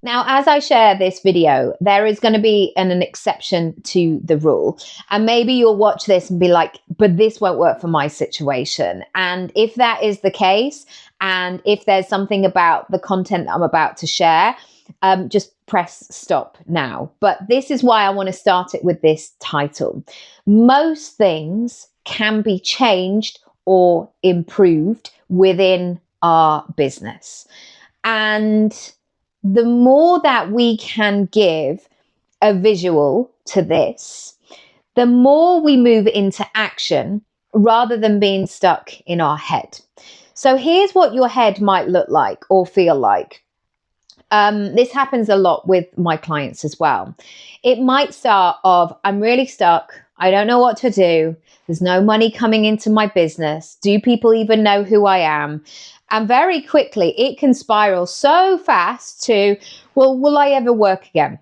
Now, as I share this video, there is going to be an exception to the rule. And maybe you'll watch this and be like, but this won't work for my situation. And if that is the case, and if there's something about the content that I'm about to share, just press stop now. But this is why I want to start it with this title. Most things can be changed or improved within our business. And the more that we can give a visual to this, the more we move into action rather than being stuck in our head. So here's what your head might look like or feel like. This happens a lot with my clients as well. It might start of, I'm really stuck. I don't know what to do. There's no money coming into my business. Do people even know who I am? And very quickly, it can spiral so fast to, well, will I ever work again?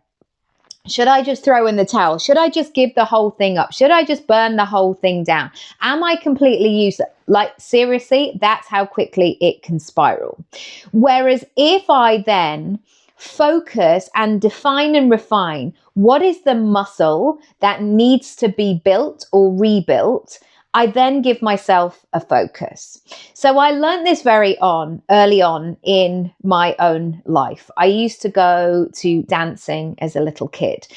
Should I just throw in the towel? Should I just give the whole thing up? Should I just burn the whole thing down? Am I completely useless? Like, seriously, that's how quickly it can spiral. Whereas if I then focus and define and refine what is the muscle that needs to be built or rebuilt, I then give myself a focus. So I learned this early on in my own life. I used to go to dancing as a little kid.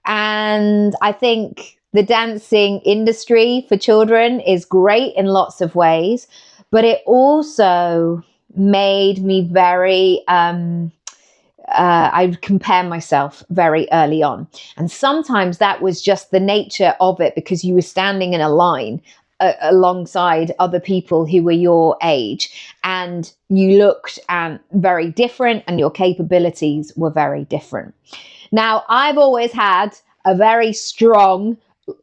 And I think the dancing industry for children is great in lots of ways, but it also made me very, I compare myself very early on. And sometimes that was just the nature of it because you were standing in a line alongside other people who were your age and you looked very different and your capabilities were very different. Now, I've always had a very strong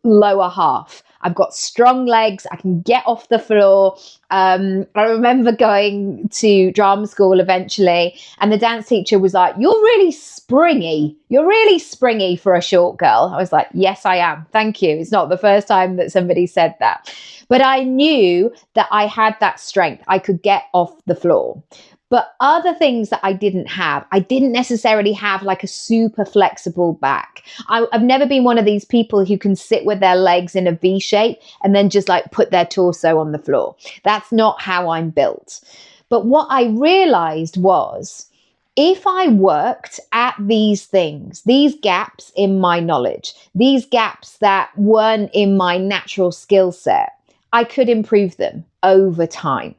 lower half. I've got strong legs. I can get off the floor. I remember going to drama school eventually, and the dance teacher was like, "You're really springy. You're really springy for a short girl." I was like, "Yes, I am. Thank you." It's not the first time that somebody said that. But I knew that I had that strength. I could get off the floor. But other things that I didn't necessarily have like a super flexible back. I've never been one of these people who can sit with their legs in a V shape and then just like put their torso on the floor. That's not how I'm built. But what I realized was if I worked at these things, these gaps in my knowledge, these gaps that weren't in my natural skill set, I could improve them over time.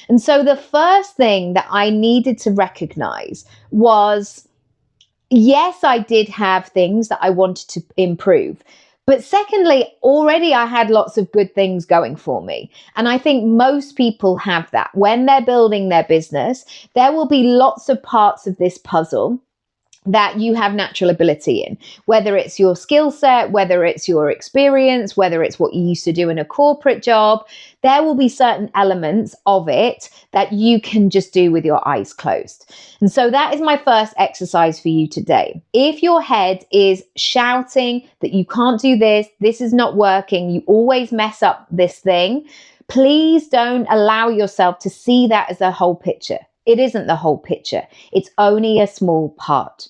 And so the first thing that I needed to recognize was, yes, I did have things that I wanted to improve. But secondly, already I had lots of good things going for me. And I think most people have that. When they're building their business, there will be lots of parts of this puzzle that you have natural ability in, whether it's your skill set, whether it's your experience, whether it's what you used to do in a corporate job, there will be certain elements of it that you can just do with your eyes closed. And so that is my first exercise for you today. If your head is shouting that you can't do this, this is not working, you always mess up this thing, please don't allow yourself to see that as a whole picture. It isn't the whole picture. It's only a small part.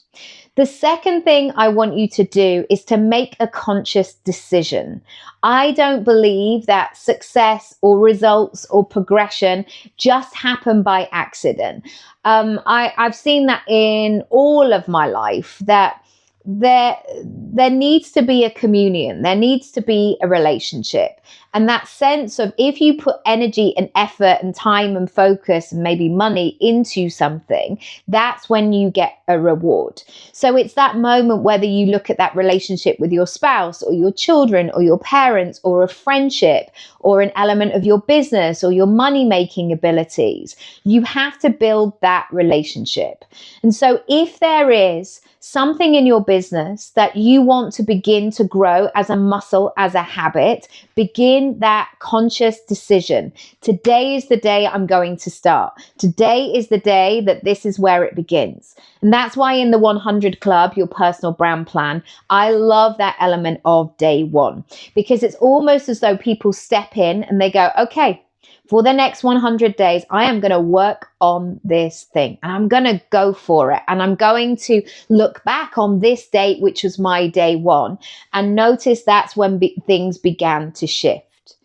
The second thing I want you to do is to make a conscious decision. I don't believe that success or results or progression just happen by accident. I've seen that in all of my life, that there needs to be a communion. There needs to be a relationship. And that sense of if you put energy and effort and time and focus and maybe money into something, that's when you get a reward. So it's that moment, whether you look at that relationship with your spouse or your children or your parents or a friendship or an element of your business or your money-making abilities, you have to build that relationship. And so if there is something in your business that you want to begin to grow as a muscle, as a habit, begin that conscious decision. Today is the day I'm going to start. Today is the day that this is where it begins. And that's why in the 100 Club, your personal brand plan, I love that element of day one, because it's almost as though people step in and they go, okay, For the next 100 days, I am going to work on this thing and I'm going to go for it. And I'm going to look back on this date, which was my day one, and notice that's when things began to shift.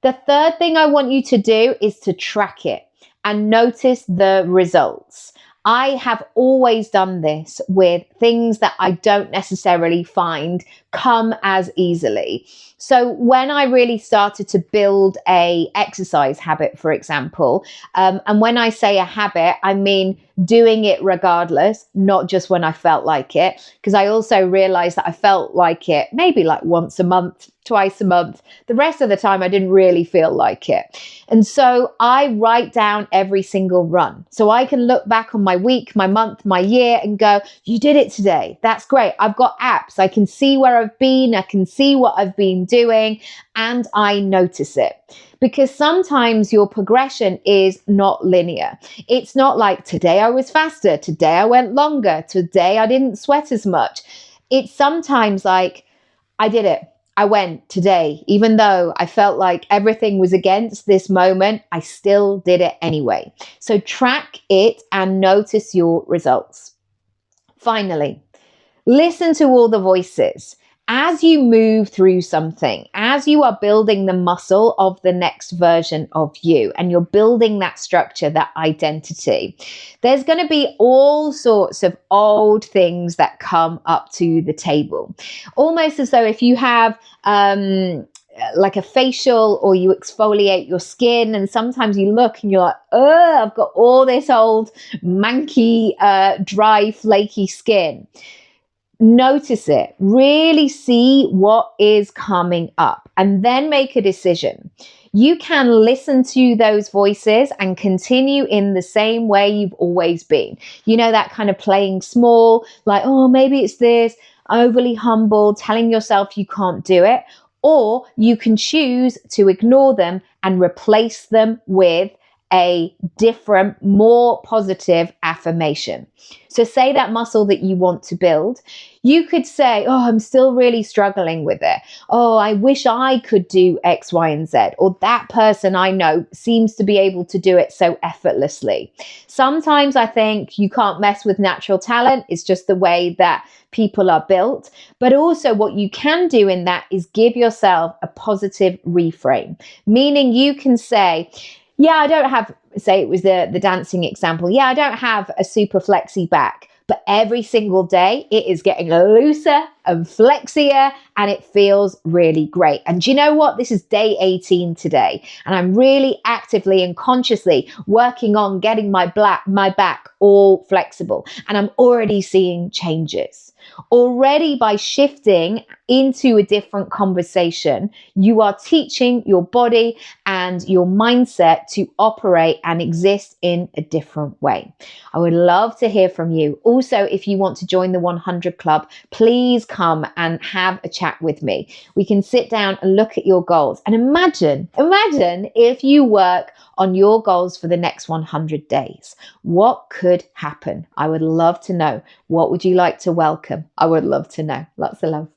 The third thing I want you to do is to track it and notice the results. I have always done this with things that I don't necessarily find come as easily. So when I really started to build a exercise habit, for example, and when I say a habit, I mean doing it regardless, not just when I felt like it, because I also realized that I felt like it maybe like once a month, twice a month. The rest of the time, I didn't really feel like it. And so I write down every single run. So I can look back on my week, my month, my year and go, you did it today. That's great. I've got apps. I can see where I've been. I can see what I've been doing and I notice it. Because sometimes your progression is not linear. It's not like today I was faster, today I went longer, today I didn't sweat as much. It's sometimes like, I did it. I went today, even though I felt like everything was against this moment, I still did it anyway. So track it and notice your results. Finally, listen to all the voices. As you move through something, as you are building the muscle of the next version of you, and you're building that structure, that identity, there's going to be all sorts of old things that come up to the table. Almost as though if you have like a facial or you exfoliate your skin and sometimes you look and you're like, oh, I've got all this old manky, dry, flaky skin. Notice it, really see what is coming up and then make a decision. You can listen to those voices and continue in the same way you've always been. You know, that kind of playing small, like, oh, maybe it's this, overly humble, telling yourself you can't do it. Or you can choose to ignore them and replace them with a different, more positive affirmation. So say that muscle that you want to build. You could say, oh, I'm still really struggling with it. Oh, I wish I could do X, Y, and Z. Or that person I know seems to be able to do it so effortlessly. Sometimes I think you can't mess with natural talent. It's just the way that people are built. But also what you can do in that is give yourself a positive reframe, meaning you can say, yeah, I don't have, say it was the dancing example. Yeah, I don't have a super flexy back, but every single day it is getting looser and flexier and it feels really great. And do you know what? This is day 18 today. And I'm really actively and consciously working on getting my back all flexible. And I'm already seeing changes. Already by shifting into a different conversation, you are teaching your body and your mindset to operate and exist in a different way. I would love to hear from you. Also, if you want to join the 100 Club, please come and have a chat with me. We can sit down and look at your goals and imagine if you work on your goals for the next 100 days. What could happen? I would love to know. What would you like to welcome? I would love to know. Lots of love.